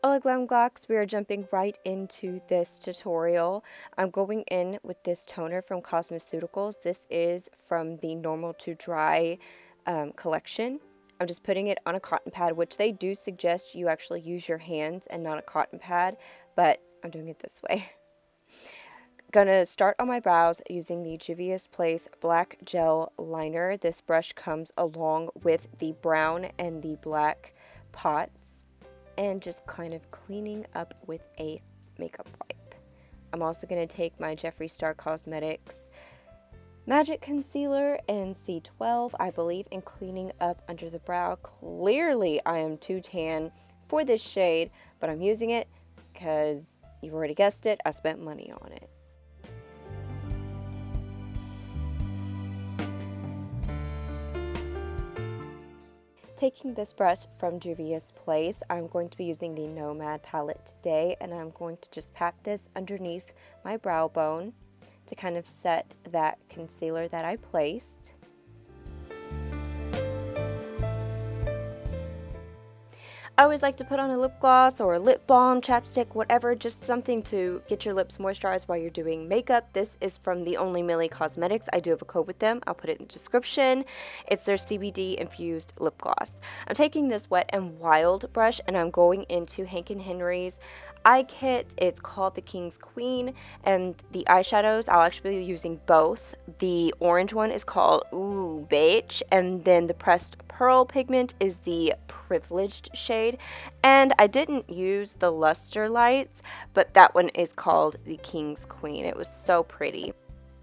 Hola Glam Glocks, we are jumping right into this tutorial. I'm going in with this toner from Cosmeceuticals. This is from the Normal to Dry collection. I'm just putting it on a cotton pad, which they do suggest you actually use your hands and not a cotton pad, but I'm doing it this way. Gonna start on my brows using the Juvias Place Black Gel Liner. This brush comes along with the brown and the black pots. And just kind of cleaning up with a makeup wipe. I'm also going to take my Jeffree Star Cosmetics Magic Concealer in C12, I believe, and cleaning up under the brow. Clearly, I am too tan for this shade, but I'm using it because you've already guessed it, I spent money on it. Taking this brush from Juvias Place, I'm going to be using the Nomad Palette today, and I'm going to just pat this underneath my brow bone to kind of set that concealer that I placed. I always like to put on a lip gloss or a lip balm, chapstick, whatever, just something to get your lips moisturized while you're doing makeup. This is from the Only Millie Cosmetics. I do have a code with them. I'll put it in the description. It's their CBD infused lip gloss. I'm taking this Wet n Wild brush and I'm going into Hank & Henry's eye kit. It's called the King's Queen, and the eyeshadows, I'll actually be using both. The orange one is called Betch, and then the pressed pearl pigment is the Privileged shade, and I didn't use the luster lights, but that one is called the King's Queen. It was so pretty.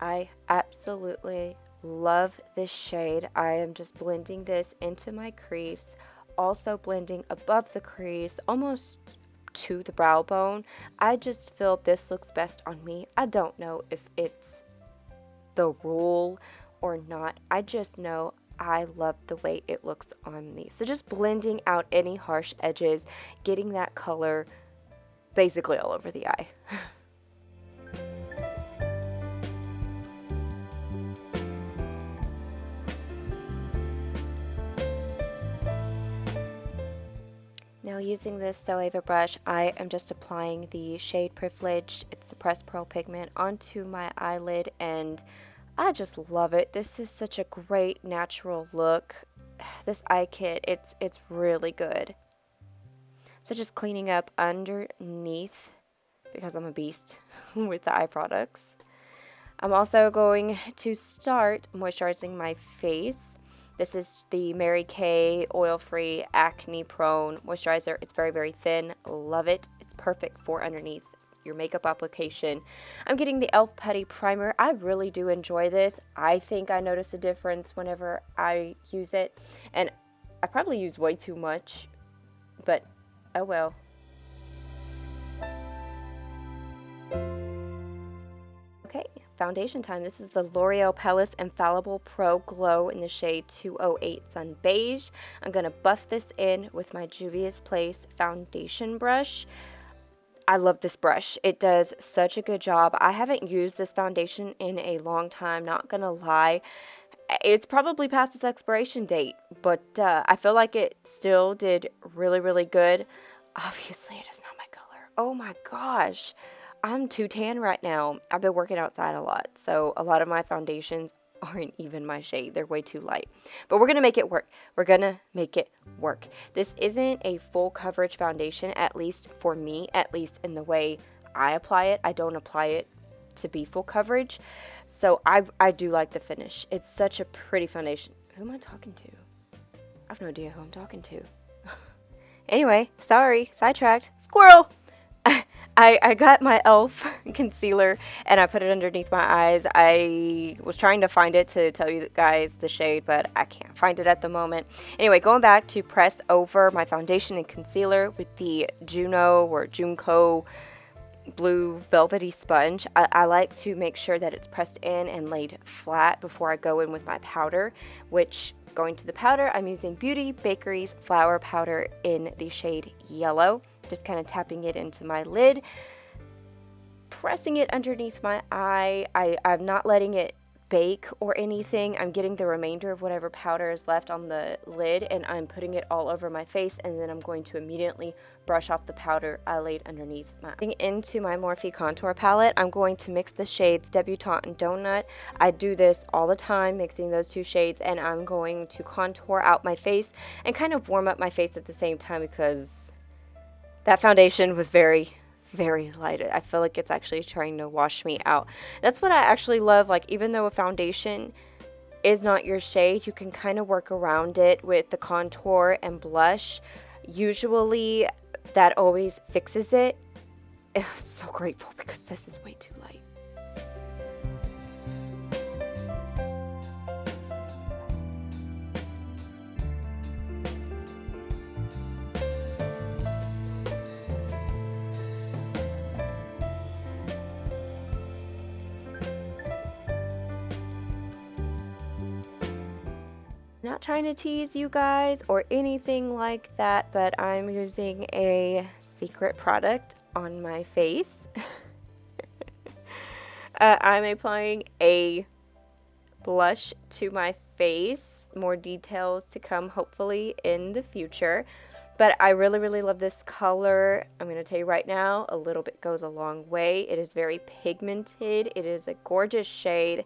I absolutely love this shade. I am just blending this into my crease, also blending above the crease, almost to the brow bone. I just feel this looks best on me. I don't know if it's the rule or not. I just know I love the way it looks on me. So just blending out any harsh edges, getting that color basically all over the eye. Now using this Zoeva brush, I am just applying the shade Privileged, it's the pressed pearl pigment, onto my eyelid, and I just love it. This is such a great natural look. This eye kit, it's really good. So just cleaning up underneath, because I'm a beast with the eye products. I'm also going to start moisturizing my face. This is the Mary Kay Oil-Free Acne Prone Moisturizer. It's very, very thin. Love it. It's perfect for underneath your makeup application. I'm getting the e.l.f. Putty Primer. I really do enjoy this. I think I notice a difference whenever I use it. And I probably use way too much, but oh well. Okay, foundation time. This is the L'Oreal Paris Infallible Pro Glow in the shade 208 Sun Beige. I'm going to buff this in with my Juvias Place foundation brush. I love this brush. It does such a good job. I haven't used this foundation in a long time, not going to lie. It's probably past its expiration date, but I feel like it still did really, really good. Obviously, it is not my color. Oh my gosh. I'm too tan right now. I've been working outside a lot, so a lot of my foundations aren't even my shade. They're way too light. But we're going to make it work. We're going to make it work. This isn't a full coverage foundation, at least for me, at least in the way I apply it. I don't apply it to be full coverage. So I do like the finish. It's such a pretty foundation. Who am I talking to? I have no idea who I'm talking to. Anyway, sorry, sidetracked. Squirrel! I got my e.l.f. concealer and I put it underneath my eyes. I was trying to find it to tell you guys the shade, but I can't find it at the moment. Anyway, going back to press over my foundation and concealer with the Junko blue velvety sponge. I like to make sure that it's pressed in and laid flat before I go in with my powder, which going to the powder, I'm using Bakerie's Flower Powder in the shade Yellow. Just kind of tapping it into my lid, pressing it underneath my eye. I'm not letting it bake or anything. I'm getting the remainder of whatever powder is left on the lid and I'm putting it all over my face, and then I'm going to immediately brush off the powder I laid underneath my. Into my Morphe contour palette, I'm going to mix the shades Debutante and Donut. I do this all the time, mixing those two shades, and I'm going to contour out my face and kind of warm up my face at the same time because that foundation was very light. I feel like it's actually trying to wash me out. That's what I actually love. Like, even though a foundation is not your shade, you can kind of work around it with the contour and blush. Usually that always fixes it. I'm so grateful because this is way too light. Not trying to tease you guys or anything like that, but I'm using a secret product on my face. I'm applying a blush to my face. More details to come hopefully in the future. But I really love this color. I'm going to tell you right now, a little bit goes a long way. It is very pigmented. It is a gorgeous shade.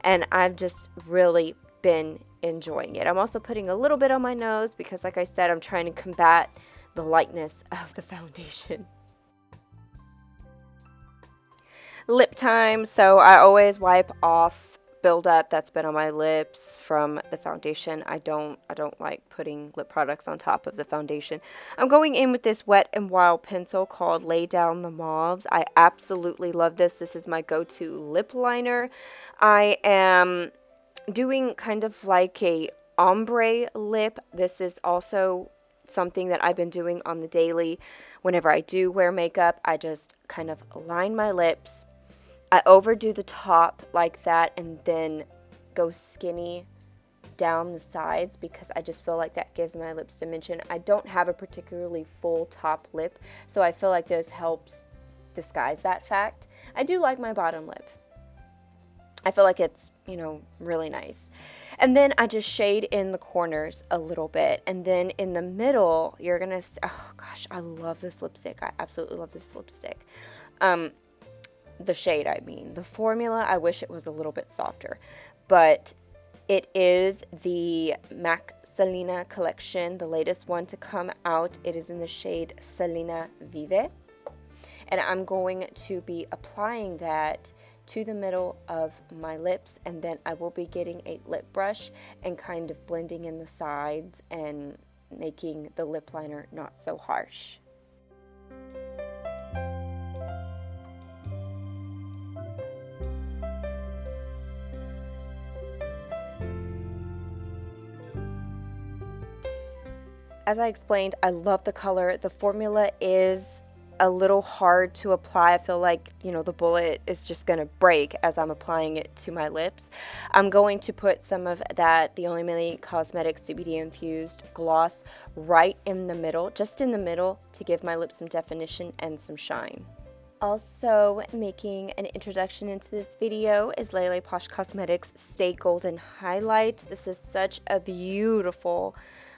And I've just really been enjoying it. I'm also putting a little bit on my nose because, like I said, I'm trying to combat the lightness of the foundation. Lip time. So I always wipe off buildup that's been on my lips from the foundation. I don't like putting lip products on top of the foundation. I'm going in with this Wet n Wild pencil called Lay Down the Mauves. I absolutely love this. This is my go-to lip liner. I am doing kind of like a ombre lip. This is also something that I've been doing on the daily. Whenever I do wear makeup, I just kind of line my lips. I overdo the top like that and then go skinny down the sides because I just feel like that gives my lips dimension. I don't have a particularly full top lip, so I feel like this helps disguise that fact. I do like my bottom lip. I feel like it's, you know, really nice. And then I just shade in the corners a little bit. And then in the middle, you're going to, oh gosh, I love this lipstick. I absolutely love this lipstick. The shade, I mean. The formula, I wish it was a little bit softer. But it is the MAC Selena collection, the latest one to come out. It is in the shade Selena Vive. And I'm going to be applying that to the middle of my lips, and then I will be getting a lip brush and kind of blending in the sides and making the lip liner not so harsh. As I explained, I love the color. The formula is a little hard to apply. I feel like, you know, the bullet is just going to break as I'm applying it to my lips. I'm going to put some of that The Only Many Cosmetics CBD Infused gloss right in the middle, just in the middle, to give my lips some definition and some shine. Also making an introduction into this video is LeLePosh Cosmetics Stay Golden Highlight. This is such a beautiful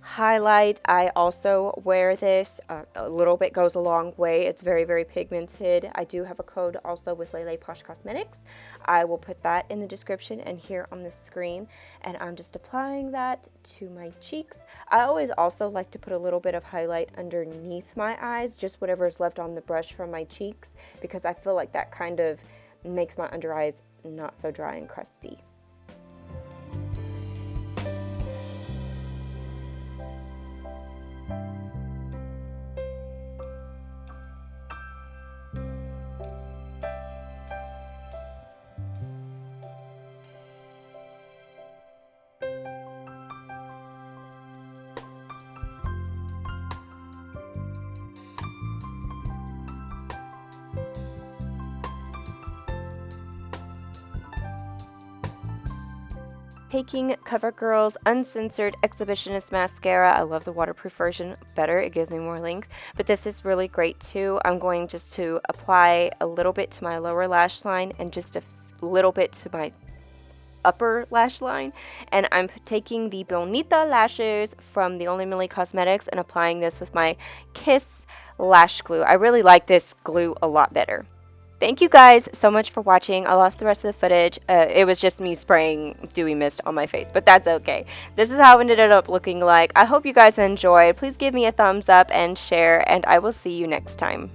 highlight. I also wear this. A little bit goes a long way. It's very pigmented. I do have a code also with LeLePosh Cosmetics. I will put that in the description and here on the screen. And I'm just applying that to my cheeks. I always also like to put a little bit of highlight underneath my eyes, just whatever is left on the brush from my cheeks, because I feel like that kind of makes my under eyes not so dry and crusty. Taking CoverGirl's Uncensored Exhibitionist Mascara. I love the waterproof version better. It gives me more length. But this is really great too. I'm going just to apply a little bit to my lower lash line and just a little bit to my upper lash line. And I'm taking the Bonita lashes from the Only Millie Cosmetics and applying this with my Kiss lash glue. I really like this glue a lot better. Thank you guys so much for watching. I lost the rest of the footage. It was just me spraying dewy mist on my face, but that's okay. This is how it ended up looking like. I hope you guys enjoyed. Please give me a thumbs up and share, and I will see you next time.